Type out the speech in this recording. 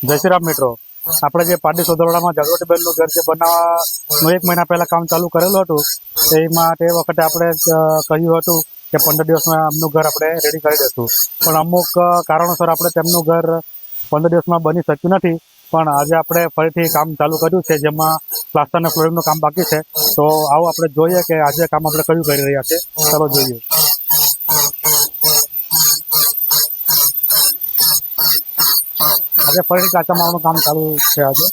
જય શ્રી રામ મિત્રો, આપણે જે પારડી સોદરડામાં જગવતીબેનનું ઘર જે બનાવવાનું 1 મહિના પહેલા કામ ચાલુ કરેલું હતું, એમાં તે વખતે આપણે કહ્યું હતું કે 15 દિવસમાં એમનું ઘર આપણે રેડી કરી દઈશું. પણ અમુક કારણોસર આપણે તેમનું ઘર 15 દિવસમાં બની શક્યું નથી. પણ આજે આપણે ફરીથી કામ ચાલુ કર્યું છે, જેમાં પ્લાસ્ટર અને ફ્લોરિંગનું કામ બાકી છે. તો આવો આપણે જોઈએ કે આજે કામ આપણે કયું કરી રહ્યા છે. ચાલો જોઈએ. આજે ફરીથી કાચા માલનું કામ ચાલુ છે. આજે